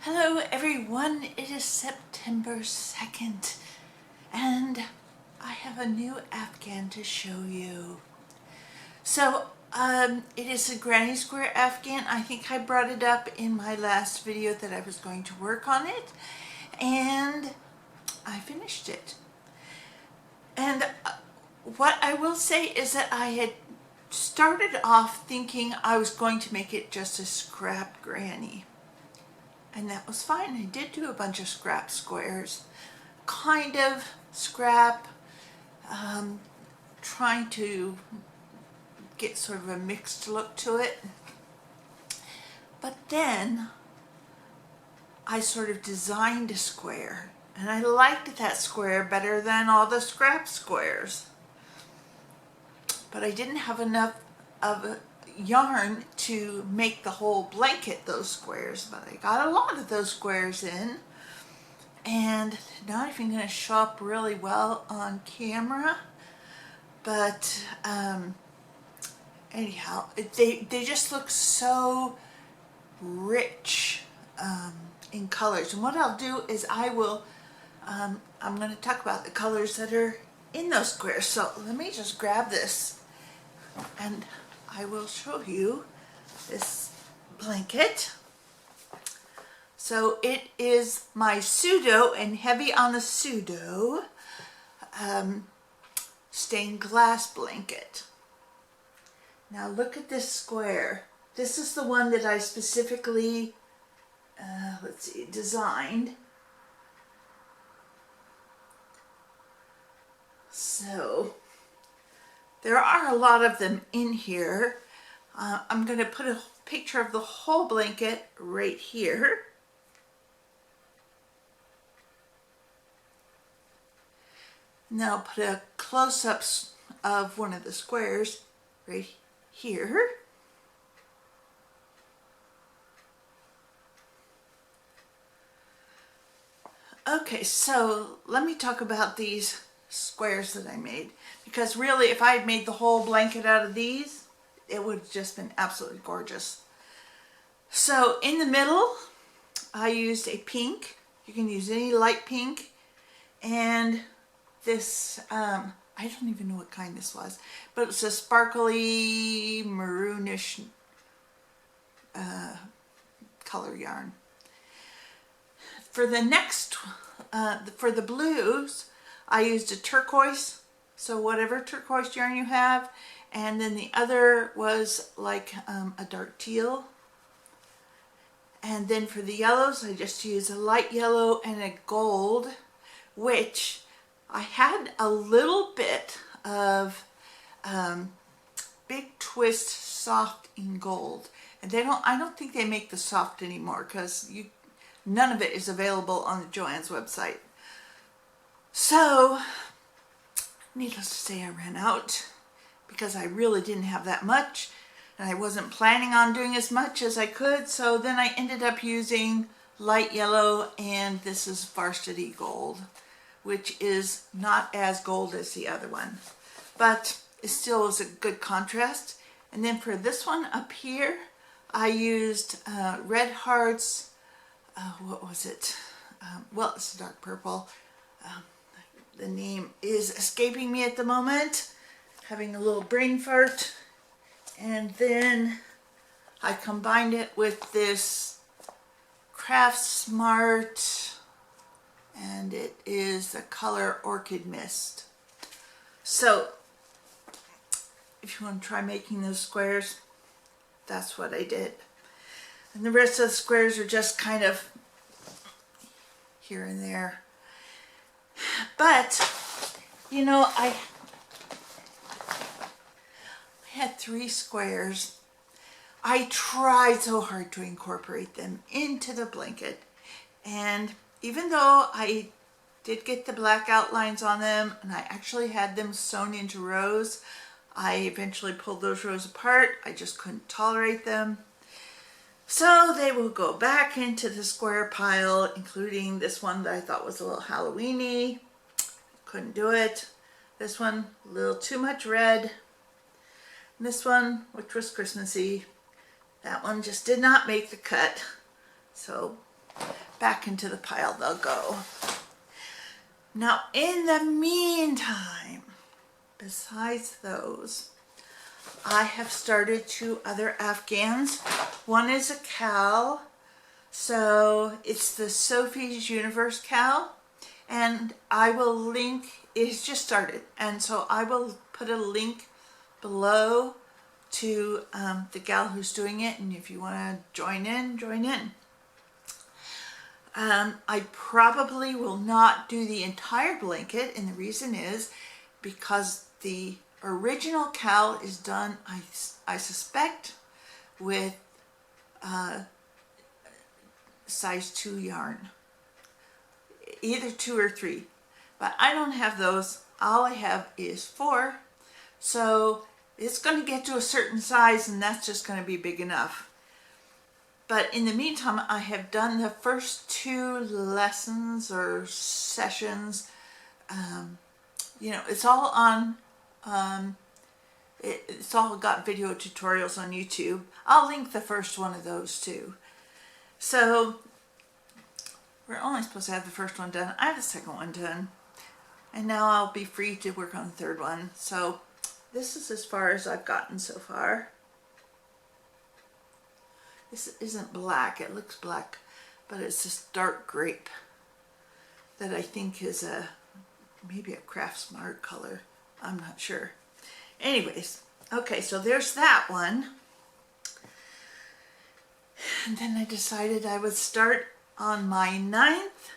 Hello everyone, it is September 2nd and I have a new afghan to show you. So it is a granny square afghan. I think I brought it up in my last video that I was going to work on it, and I finished it. And what I will say is that I had started off thinking I was going to make it just a scrap granny. And that was fine. I did do a bunch of scrap squares, kind of scrap, trying to get sort of a mixed look to it. But then I sort of designed a square, and I liked that square better than all the scrap squares. But I didn't have enough of yarn to make the whole blanket those squares, but I got a lot of those squares in, and not even going to show up really well on camera, but anyhow, they just look so rich in colors. And what I'll do is I will I'm going to talk about the colors that are in those squares. So let me just grab this and I will show you this blanket. So it is my pseudo, and heavy on the pseudo, stained glass blanket. Now look at this square. This is the one that I specifically, designed. So there are a lot of them in here. I'm going to put a picture of the whole blanket right here. Now I'll put a close-up of one of the squares right here. Okay, so let me talk about these squares that I made, because really if I had made the whole blanket out of these, it would have just been absolutely gorgeous. So in the middle I used a pink. You can use any light pink, and this I don't even know what kind this was, but it was a sparkly maroonish color yarn. For the next for the blues, I used a turquoise, so whatever turquoise yarn you have, and then the other was like a dark teal. And then for the yellows, I just used a light yellow and a gold, which I had a little bit of Big Twist soft in gold, and I don't think they make the soft anymore, because none of it is available on the Joann's website. So, needless to say, I ran out because I really didn't have that much, and I wasn't planning on doing as much as I could. So then I ended up using light yellow, and this is varsity gold, which is not as gold as the other one, but it still is a good contrast. And then for this one up here, I used Red Hearts, what was it? Well, it's a dark purple. The name is escaping me at the moment, having a little brain fart. And then I combined it with this Craft Smart, and it is the color Orchid Mist. So if you want to try making those squares, that's what I did. And the rest of the squares are just kind of here and there. But, you know, I had 3 squares. I tried so hard to incorporate them into the blanket, and even though I did get the black outlines on them, and I actually had them sewn into rows, I eventually pulled those rows apart. I just couldn't tolerate them. So they will go back into the square pile, including this one that I thought was a little Halloween-y. Couldn't do it. This one, a little too much red. And this one, which was Christmassy, that one just did not make the cut. So back into the pile they'll go. Now, in the meantime, besides those, I have started 2 other Afghans. One is a cowl, so it's the Sophie's Universe cowl, and I will link, it's just started, and so I will put a link below to the gal who's doing it, and if you want to join in, join in. I probably will not do the entire blanket, and the reason is because the original cowl is done, I suspect, with size 2 yarn, either 2 or 3, but I don't have those. All I have is 4, so it's going to get to a certain size, and that's just going to be big enough. But in the meantime, I have done the first 2 lessons or sessions. You know, it's all on, it's all got video tutorials on YouTube. I'll link the first one of those too. So we're only supposed to have the first one done. I have the second one done. And now I'll be free to work on the third one. So this is as far as I've gotten so far. This isn't black, it looks black, but it's this dark grape that I think is maybe a Craft Smart color. I'm not sure. Anyways, okay, so there's that one. And then I decided I would start on my 9th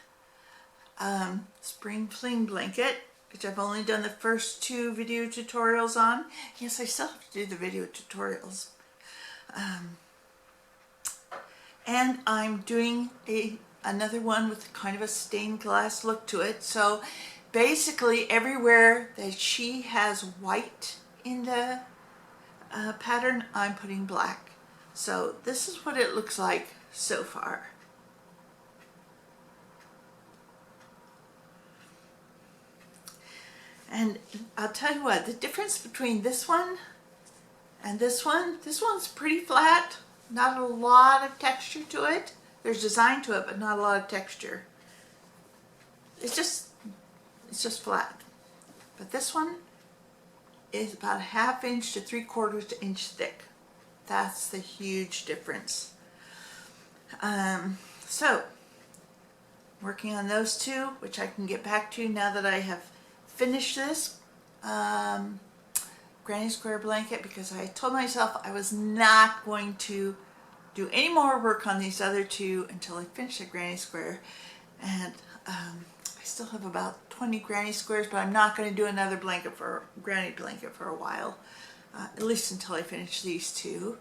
spring fling blanket, which I've only done the first 2 video tutorials on. Yes, I still have to do the video tutorials. And I'm doing another one with kind of a stained glass look to it. So basically everywhere that she has white in the pattern, I'm putting black. So this is what it looks like so far. And I'll tell you what, the difference between this one and this one's pretty flat. Not a lot of texture to it. There's design to it, but not a lot of texture. It's just flat. But this one is about 1/2 inch to 3/4 inch thick. That's the huge difference. So, working on those 2, which I can get back to now that I have finished this granny square blanket, because I told myself I was not going to do any more work on these other 2 until I finish the granny square. And I still have about 20 granny squares, but I'm not going to do another granny blanket for a while, at least until I finish these 2.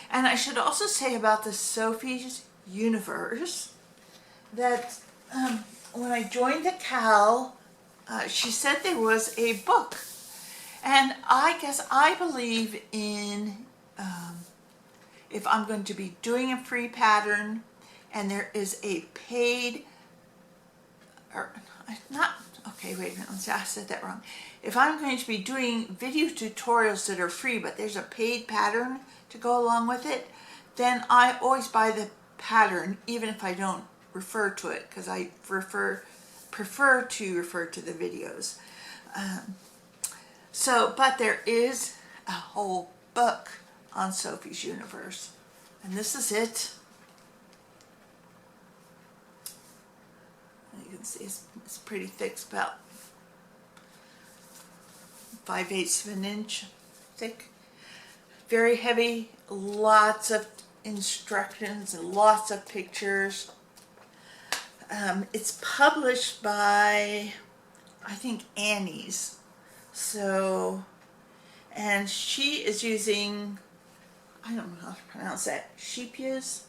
And I should also say about the Sophie's Universe that when I joined the cowl, she said there was a book. And I guess I believe in, if I'm going to be doing a free pattern and there is a paid, or not, okay, wait a minute, I said that wrong. If I'm going to be doing video tutorials that are free, but there's a paid pattern to go along with it, then I always buy the pattern, even if I don't refer to it, because I prefer to refer to the videos. But there is a whole book on Sophie's Universe, and this is it. You can see it's pretty thick. It's about 5/8 of an inch thick. Very heavy, lots of instructions and lots of pictures. It's published by, I think, Annie's. So, and she is using, I don't know how to pronounce that, Sheepia's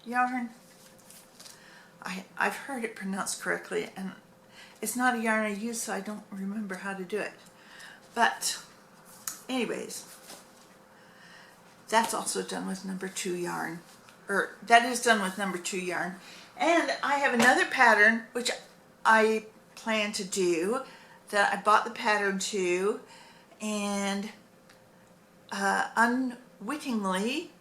yarn. I've heard it pronounced correctly, and it's not a yarn I use, so I don't remember how to do it. But anyways, that's also done with number 2 yarn, or that is done with number 2 yarn. And I have another pattern which I plan to do, that I bought the pattern to, and unwittingly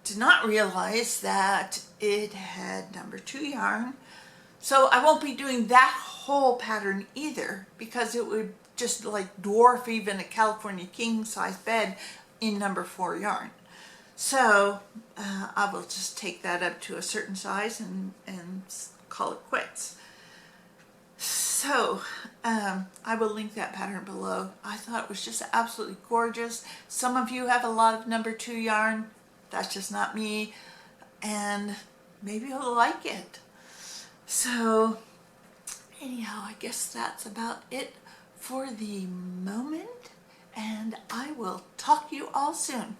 did not realize that it had number 2 yarn. So I won't be doing that whole pattern either, because it would just like dwarf even a California king size bed in number 4 yarn. So I will just take that up to a certain size and call it quits. So I will link that pattern below. I thought it was just absolutely gorgeous. Some of you have a lot of number 2 yarn. That's just not me. And maybe you'll like it. So anyhow, I guess that's about it for the moment. And I will talk to you all soon.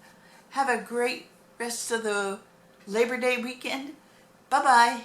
Have a great rest of the Labor Day weekend. Bye-bye.